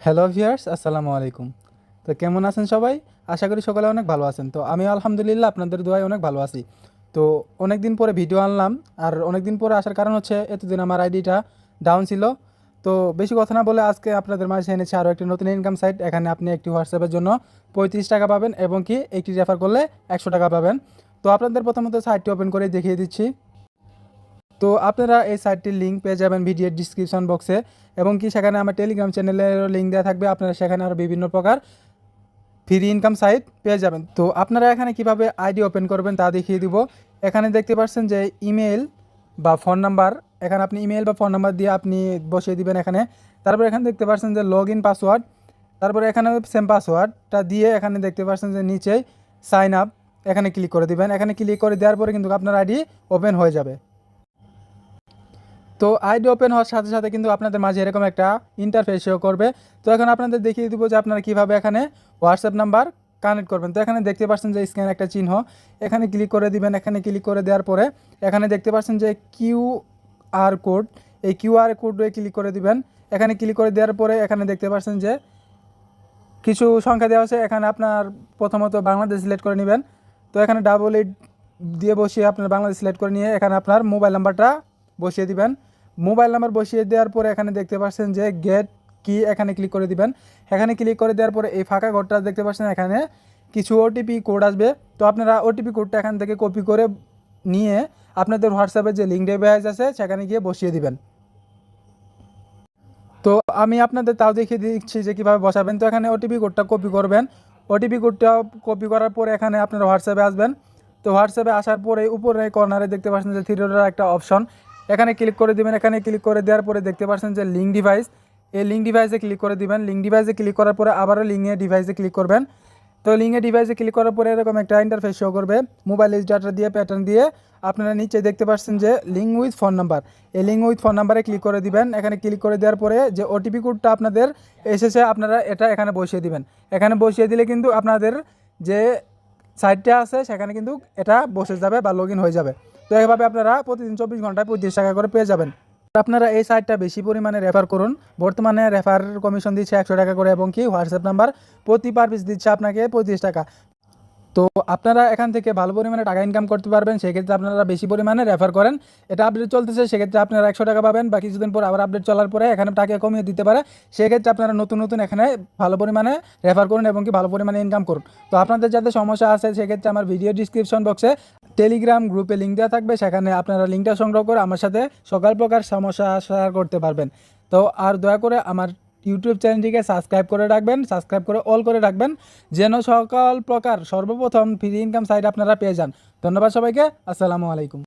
Hello viewers, আসসালামু আলাইকুম। তো কেমন আছেন সবাই? আশা করি সকলে অনেক ভালো আছেন। তো আমি আলহামদুলিল্লাহ আপনাদের দোয়ায় অনেক ভালো আছি। তো অনেক দিন পরে ভিডিও আনলাম। আর অনেক দিন পরে আসার কারণ হচ্ছে এতদিন আমার আইডিটা ডাউন ছিল। তো বেশি কথা না বলে আজকে আপনাদের মাঝে এনেছি আরও একটি নতুন ইনকাম সাইট। এখানে আপনি একটি হোয়াটসঅ্যাপের জন্য 35 টাকা পাবেন এবং কি একটি রেফার করলে 100 টাকা পাবেন। তো আপনাদের প্রথমত সাইটটি ওপেন করে দেখিয়ে দিচ্ছি। তো আপনারা এই সাইটটির লিঙ্ক পেয়ে যাবেন ভিডিওর ডিসক্রিপশন বক্সে এবং কি সেখানে আমার টেলিগ্রাম চ্যানেলেরও লিঙ্ক দেওয়া থাকবে। আপনারা সেখানে আরও বিভিন্ন প্রকার ফ্রি ইনকাম সাইট পেয়ে যাবেন। তো আপনারা এখানে কিভাবে আইডি ওপেন করবেন তা দেখিয়ে দিব। এখানে দেখতে পাচ্ছেন যে ইমেল বা ফোন নাম্বার, এখানে আপনি ইমেল বা ফোন নাম্বার দিয়ে আপনি বসিয়ে দিবেন এখানে। তারপর এখানে দেখতে পাচ্ছেন যে লগ ইন পাসওয়ার্ড, তারপরে এখানে সেম পাসওয়ার্ডটা দিয়ে এখানে দেখতে পাচ্ছেন যে নিচেই সাইন আপ, এখানে ক্লিক করে দিবেন। এখানে ক্লিক করে দেওয়ার পরে কিন্তু আপনার আইডি ওপেন হয়ে যাবে। তো আইডি ওপেন হওয়ার সাথে সাথে কিন্তু আপনাদের মাঝে এরকম একটা ইন্টারফেস শো করবে। তো এখন আপনাদের দেখিয়ে দিব যে আপনারা কীভাবে এখানে হোয়াটসঅ্যাপ নাম্বার কানেক্ট করবেন। তো এখানে দেখতে পাচ্ছেন যে স্ক্যান একটা চিহ্ন, এখানে ক্লিক করে দিবেন। এখানে ক্লিক করে দেওয়ার পরে এখানে দেখতে পাচ্ছেন যে কিউআর কোড, এই কিউআর কোডে ক্লিক করে দিবেন। এখানে ক্লিক করে দেওয়ার পরে এখানে দেখতে পাচ্ছেন যে কিছু সংখ্যা দেওয়া আছে। এখানে আপনার প্রথমত বাংলাদেশ সিলেক্ট করে নেবেন। তো এখানে 88 দিয়ে বসিয়ে আপনার বাংলাদেশ সিলেক্ট করে নিয়ে এখানে আপনার মোবাইল নাম্বারটা বসিয়ে দিবেন। মোবাইল নাম্বার বসিয়ে দেওয়ার পরে এখানে দেখতে পাচ্ছেন যে গেট কি, এখানে ক্লিক করে দিবেন। এখানে ক্লিক করে দেওয়ার পরে এই ফাঁকা ঘরটা দেখতে পাচ্ছেন, এখানে কিছু ওটিপি কোড আসবে। তো আপনারা ওটিপি কোডটা এখান থেকে কপি করে নিয়ে আপনাদের হোয়াটসঅ্যাপে যে লিঙ্ক ডিভাইস আছে সেখানে গিয়ে বসিয়ে দিবেন। তো আমি আপনাদের তাও দেখিয়ে দিচ্ছি যে কীভাবে বসাবেন। তো এখানে ওটিপি কোডটা কপি করবেন। ওটিপি কোডটা কপি করার পরে এখানে আপনারা হোয়াটসঅ্যাপে আসবেন। তো হোয়াটসঅ্যাপে আসার পরে উপরে কর্নারে দেখতে পাচ্ছেন যে থ্রি ডটের একটা অপশন, এখানে ক্লিক করে দিবেন। এখানে ক্লিক করে দেওয়ার পরে দেখতে পাচ্ছেন যে লিঙ্ক ডিভাইস, এই লিঙ্ক ডিভাইসে ক্লিক করে দিবেন। লিঙ্ক ডিভাইসে ক্লিক করার পরে আবারও লিঙ্কে ডিভাইসে ক্লিক করবেন। তো লিঙ্কে ডিভাইসে ক্লিক করার পরে এরকম একটা ইন্টারফেস শো করবে। মোবাইল এজ ডাটা দিয়ে প্যাটার্ন দিয়ে আপনারা নিচে দেখতে পাচ্ছেন যে লিঙ্ক উইথ ফোন নাম্বার, এই লিঙ্ক উইথ ফোন নাম্বারে ক্লিক করে দিবেন। এখানে ক্লিক করে দেওয়ার পরে যে ওটিপি কোডটা আপনাদের এসেছে আপনারা এটা এখানে বসিয়ে দিবেন। এখানে বসিয়ে দিলে কিন্তু আপনাদের যে সাইটটা আছে সেখানে কিন্তু এটা বসে যাবে বা লগ ইন হয়ে যাবে। তো এভাবে আপনারা প্রতিদিন 24 ঘন্টায় 35 টাকা করে পেয়ে যাবেন। আপনারা এই সাইটটা বেশি পরিমাণে রেফার করুন। বর্তমানে রেফার কমিশন দিচ্ছে 100 টাকা করে এবং কি হোয়াটসঅ্যাপ নাম্বার প্রতি পার পিস দিচ্ছে আপনাকে 35 টাকা। তো আপনারা এখান থেকে ভালো পরিমাণে টাকা ইনকাম করতে পারবেন। সেক্ষেত্রে আপনারা বেশি পরিমাণে রেফার করেন। এটা আপডেট চলতেছে, সেক্ষেত্রে আপনারা 100 টাকা পাবেন বা কিছুদিন পর আবার আপডেট চলার পরে এখানে টাকা কমিয়ে দিতে পারে। সেক্ষেত্রে আপনারা নতুন নতুন এখানে ভালো পরিমাণে রেফার করুন এবং কি ভালো পরিমাণে ইনকাম করুন। তো আপনাদের যাতে সমস্যা আছে সেক্ষেত্রে আমার ভিডিও ডিসক্রিপশন বক্সে টেলিগ্রাম গ্রুপে লিঙ্ক দেওয়া থাকবে, সেখানে আপনারা লিঙ্কটা সংগ্রহ করে আমার সাথে সকল প্রকার সমস্যা শেয়ার করতে পারবেন। তো আর দয়া করে আমার ইউটিউব চ্যানেলটিকে সাবস্ক্রাইব করে রাখবেন, সাবস্ক্রাইব করে অল করে রাখবেন, যেন সকল প্রকার সর্বপ্রথম ফ্রি ইনকাম সাইট আপনারা পেয়ে যান। ধন্যবাদ সবাইকে। আসসালামু আলাইকুম।